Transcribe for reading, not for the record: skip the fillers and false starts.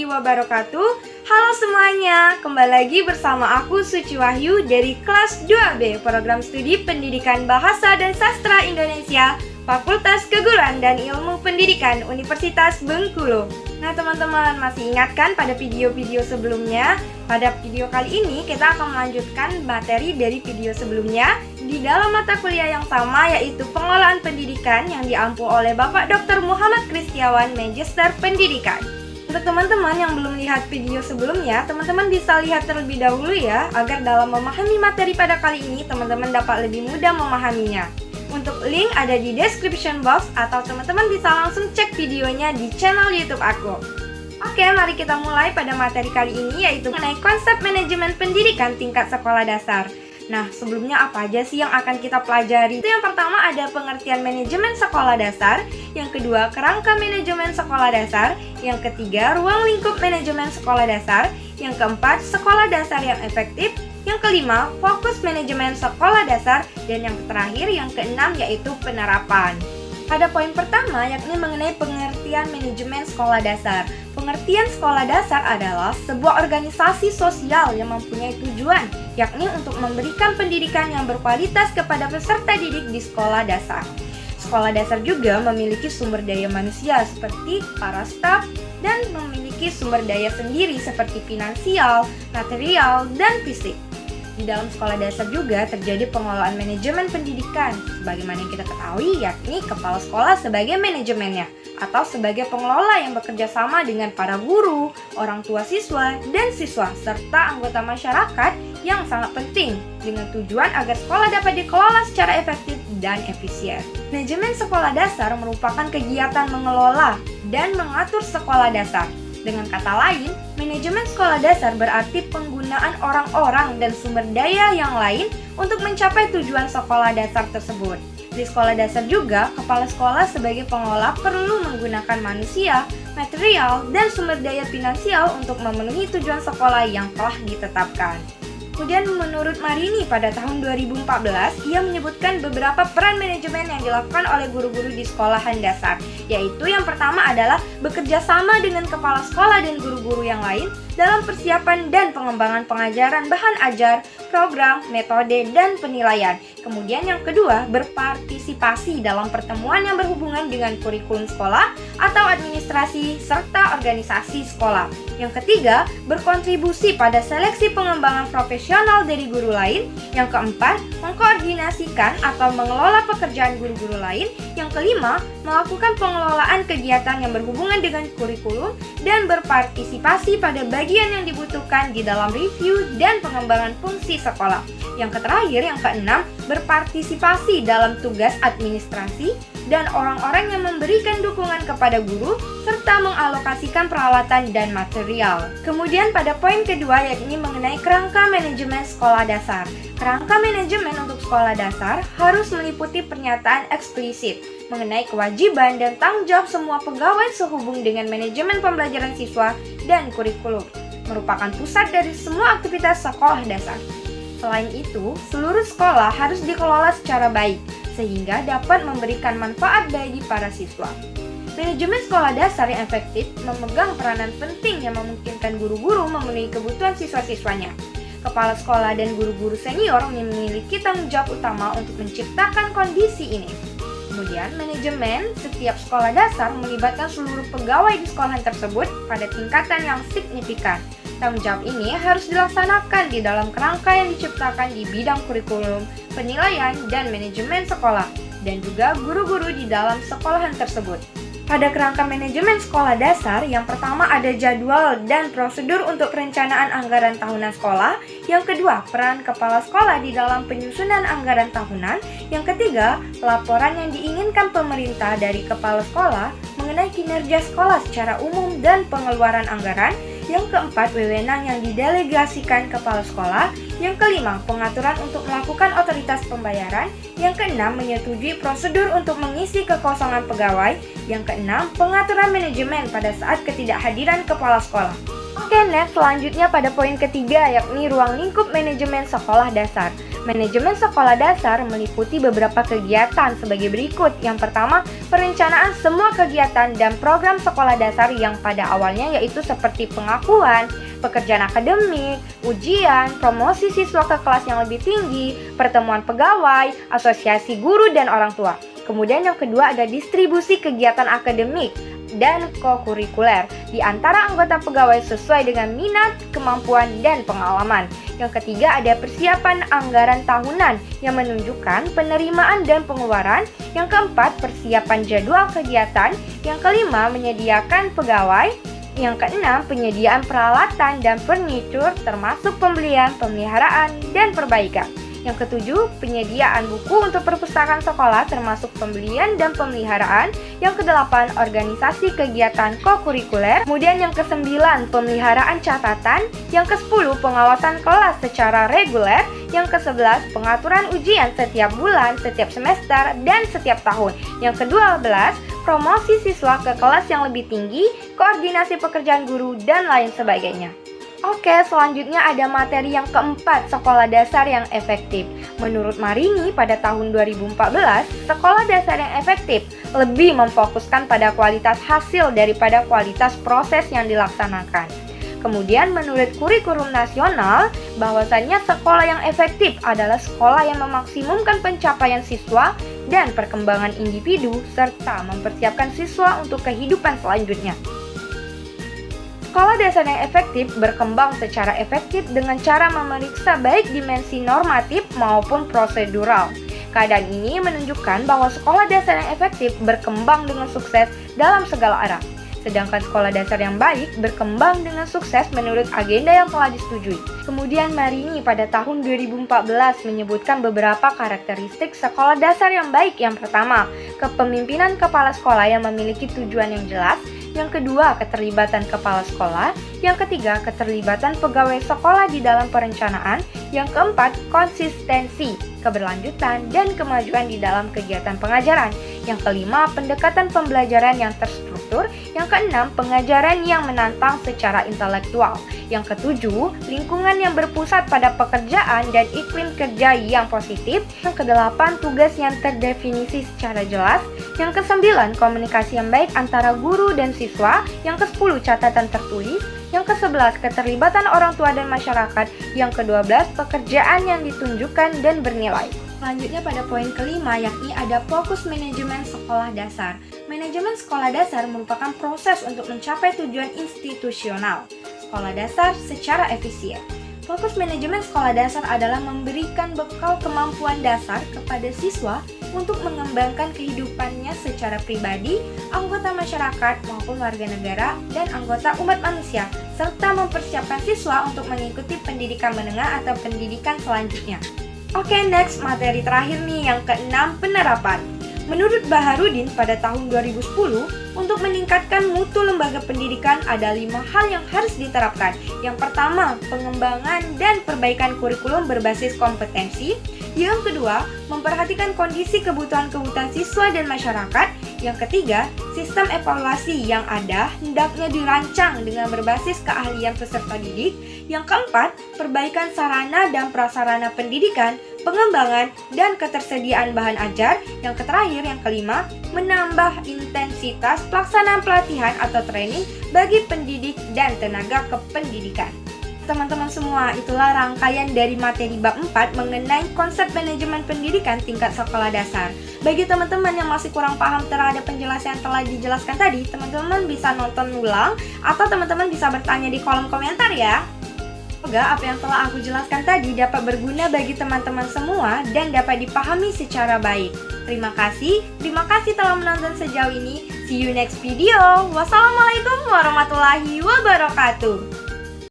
warahmatullahi wabarakatuh. Halo semuanya, kembali lagi bersama aku Suci Wahyu dari kelas 2B Program Studi Pendidikan Bahasa dan Sastra Indonesia Fakultas Keguruan dan Ilmu Pendidikan Universitas Bengkulu. Nah teman-teman, masih ingat kan pada video-video sebelumnya? Pada video kali ini kita akan melanjutkan materi dari video sebelumnya di dalam mata kuliah yang sama, yaitu Pengelolaan Pendidikan yang diampu oleh Bapak Dr. Muhammad Kristiawan, Magister Pendidikan. Untuk teman-teman yang belum lihat video sebelumnya, teman-teman bisa lihat terlebih dahulu ya, agar dalam memahami materi pada kali ini teman-teman dapat lebih mudah memahaminya. Untuk link ada di description box atau teman-teman bisa langsung cek videonya di channel YouTube aku. Oke, mari kita mulai pada materi kali ini, yaitu mengenai konsep manajemen pendidikan tingkat sekolah dasar. Nah, sebelumnya apa aja sih yang akan kita pelajari? Itu yang pertama ada pengertian manajemen sekolah dasar, yang kedua kerangka manajemen sekolah dasar, yang ketiga ruang lingkup manajemen sekolah dasar, yang keempat sekolah dasar yang efektif, yang kelima fokus manajemen sekolah dasar, dan yang terakhir yang keenam yaitu penerapan. Pada poin pertama yakni mengenai pengertian manajemen sekolah dasar. Pengertian sekolah dasar adalah sebuah organisasi sosial yang mempunyai tujuan, yakni untuk memberikan pendidikan yang berkualitas kepada peserta didik di sekolah dasar. Sekolah dasar juga memiliki sumber daya manusia seperti para staf dan memiliki sumber daya sendiri seperti finansial, material, dan fisik. Di dalam sekolah dasar juga terjadi pengelolaan manajemen pendidikan, sebagaimana yang kita ketahui, yakni kepala sekolah sebagai manajemennya, atau sebagai pengelola yang bekerja sama dengan para guru, orang tua siswa, dan siswa, serta anggota masyarakat yang sangat penting, dengan tujuan agar sekolah dapat dikelola secara efektif dan efisien. Manajemen sekolah dasar merupakan kegiatan mengelola dan mengatur sekolah dasar. Dengan kata lain, manajemen sekolah dasar berarti penggunaan orang-orang dan sumber daya yang lain untuk mencapai tujuan sekolah dasar tersebut. Di sekolah dasar juga, kepala sekolah sebagai pengelola perlu menggunakan manusia, material, dan sumber daya finansial untuk memenuhi tujuan sekolah yang telah ditetapkan. Kemudian menurut Marini pada tahun 2014, ia menyebutkan beberapa peran manajemen yang dilakukan oleh guru-guru di sekolahan dasar, yaitu yang pertama adalah bekerja sama dengan kepala sekolah dan guru-guru yang lain dalam persiapan dan pengembangan pengajaran bahan ajar, program, metode, dan penilaian. Kemudian yang kedua, berpartisipasi dalam pertemuan yang berhubungan dengan kurikulum sekolah atau administrasi serta organisasi sekolah. Yang ketiga, berkontribusi pada seleksi pengembangan profesional dari guru lain. Yang keempat, mengkoordinasikan atau mengelola pekerjaan guru-guru lain. Yang kelima, melakukan pengelolaan kegiatan yang berhubungan dengan kurikulum dan berpartisipasi pada bagian yang dibutuhkan di dalam review dan pengembangan fungsi sekolah. Yang terakhir, yang keenam, berpartisipasi dalam tugas administrasi dan orang-orang yang memberikan dukungan kepada guru serta mengalokasikan peralatan dan material. Kemudian pada poin kedua yakni mengenai kerangka manajemen sekolah dasar. Kerangka manajemen untuk sekolah dasar harus meliputi pernyataan eksplisit mengenai kewajiban dan tanggung jawab semua pegawai sehubung dengan manajemen pembelajaran siswa dan kurikulum, merupakan pusat dari semua aktivitas sekolah dasar. Selain itu, seluruh sekolah harus dikelola secara baik, sehingga dapat memberikan manfaat bagi para siswa. Manajemen sekolah dasar yang efektif memegang peranan penting yang memungkinkan guru-guru memenuhi kebutuhan siswa-siswanya. Kepala sekolah dan guru-guru senior memiliki tanggung jawab utama untuk menciptakan kondisi ini. Kemudian, manajemen setiap sekolah dasar melibatkan seluruh pegawai di sekolahan tersebut pada tingkatan yang signifikan. Tanggung jawab ini harus dilaksanakan di dalam kerangka yang diciptakan di bidang kurikulum, penilaian, dan manajemen sekolah, dan juga guru-guru di dalam sekolahan tersebut. Pada kerangka manajemen sekolah dasar, yang pertama ada jadwal dan prosedur untuk perencanaan anggaran tahunan sekolah. Yang kedua, peran kepala sekolah di dalam penyusunan anggaran tahunan. Yang ketiga, laporan yang diinginkan pemerintah dari kepala sekolah mengenai kinerja sekolah secara umum dan pengeluaran anggaran. Yang keempat, wewenang yang didelegasikan kepala sekolah. Yang kelima, pengaturan untuk melakukan otoritas pembayaran. Yang keenam, menyetujui prosedur untuk mengisi kekosongan pegawai. Yang keenam, pengaturan manajemen pada saat ketidakhadiran kepala sekolah. Oke, next selanjutnya pada poin ketiga yakni ruang lingkup manajemen sekolah dasar. Manajemen sekolah dasar meliputi beberapa kegiatan sebagai berikut. Yang pertama, perencanaan semua kegiatan dan program sekolah dasar yang pada awalnya yaitu seperti pengakuan, pekerjaan akademik, ujian, promosi siswa ke kelas yang lebih tinggi, pertemuan pegawai, asosiasi guru dan orang tua. Kemudian yang kedua ada distribusi kegiatan akademik dan kokurikuler di antara anggota pegawai sesuai dengan minat, kemampuan, dan pengalaman. Yang ketiga ada persiapan anggaran tahunan yang menunjukkan penerimaan dan pengeluaran. Yang keempat persiapan jadwal kegiatan. Yang kelima menyediakan pegawai. Yang keenam penyediaan peralatan dan furnitur termasuk pembelian, pemeliharaan, dan perbaikan. Yang ketujuh, penyediaan buku untuk perpustakaan sekolah termasuk pembelian dan pemeliharaan. Yang kedelapan, organisasi kegiatan kokurikuler. Kemudian yang kesembilan, pemeliharaan catatan. Yang kesepuluh, pengawasan kelas secara reguler. Yang kesebelas, pengaturan ujian setiap bulan, setiap semester, dan setiap tahun. Yang kedua belas, promosi siswa ke kelas yang lebih tinggi, koordinasi pekerjaan guru, dan lain sebagainya. Oke, selanjutnya ada materi yang keempat, sekolah dasar yang efektif. Menurut Marini, pada tahun 2014, sekolah dasar yang efektif lebih memfokuskan pada kualitas hasil daripada kualitas proses yang dilaksanakan. Kemudian menurut kurikulum nasional, bahwasannya sekolah yang efektif adalah sekolah yang memaksimumkan pencapaian siswa dan perkembangan individu, serta mempersiapkan siswa untuk kehidupan selanjutnya. Sekolah dasar yang efektif berkembang secara efektif dengan cara memeriksa baik dimensi normatif maupun prosedural. Keadaan ini menunjukkan bahwa sekolah dasar yang efektif berkembang dengan sukses dalam segala arah. Sedangkan sekolah dasar yang baik berkembang dengan sukses menurut agenda yang telah disetujui. Kemudian Marini pada tahun 2014 menyebutkan beberapa karakteristik sekolah dasar yang baik. Yang pertama, kepemimpinan kepala sekolah yang memiliki tujuan yang jelas. Yang kedua, keterlibatan kepala sekolah. Yang ketiga, keterlibatan pegawai sekolah di dalam perencanaan. Yang keempat, konsistensi, keberlanjutan, dan kemajuan di dalam kegiatan pengajaran. Yang kelima, pendekatan pembelajaran yang terstruktur. Yang keenam, pengajaran yang menantang secara intelektual. Yang ketujuh, lingkungan yang berpusat pada pekerjaan dan iklim kerja yang positif. Yang kedelapan, tugas yang terdefinisi secara jelas. Yang kesembilan, komunikasi yang baik antara guru dan siswa. Yang kesepuluh, catatan tertulis. Yang kesebelas, keterlibatan orang tua dan masyarakat. Yang kedua belas, pekerjaan yang ditunjukkan dan bernilai. Selanjutnya pada poin kelima, yakni ada fokus manajemen sekolah dasar. Manajemen sekolah dasar merupakan proses untuk mencapai tujuan institusional sekolah dasar secara efisien. Fokus manajemen sekolah dasar adalah memberikan bekal kemampuan dasar kepada siswa untuk mengembangkan kehidupannya secara pribadi, anggota masyarakat maupun warga negara, dan anggota umat manusia, serta mempersiapkan siswa untuk mengikuti pendidikan menengah atau pendidikan selanjutnya. Oke, next, materi terakhir nih, yang keenam, penerapan. Menurut Baharudin pada tahun 2010, untuk meningkatkan mutu lembaga pendidikan ada 5 hal yang harus diterapkan. Yang pertama, pengembangan dan perbaikan kurikulum berbasis kompetensi. Yang kedua, memperhatikan kondisi kebutuhan-kebutuhan siswa dan masyarakat. Yang ketiga, sistem evaluasi yang ada hendaknya dirancang dengan berbasis keahlian peserta didik. Yang keempat, perbaikan sarana dan prasarana pendidikan, pengembangan dan ketersediaan bahan ajar. Yang terakhir, yang kelima, menambah intensitas pelaksanaan pelatihan atau training bagi pendidik dan tenaga kependidikan. Teman-teman semua, itulah rangkaian dari materi bab 4 mengenai konsep manajemen pendidikan tingkat sekolah dasar. Bagi teman-teman yang masih kurang paham terhadap penjelasan yang telah dijelaskan tadi, teman-teman bisa nonton ulang atau teman-teman bisa bertanya di kolom komentar ya. Semoga apa yang telah aku jelaskan tadi dapat berguna bagi teman-teman semua dan dapat dipahami secara baik. Terima kasih telah menonton sejauh ini. See you next video. Wassalamualaikum warahmatullahi wabarakatuh.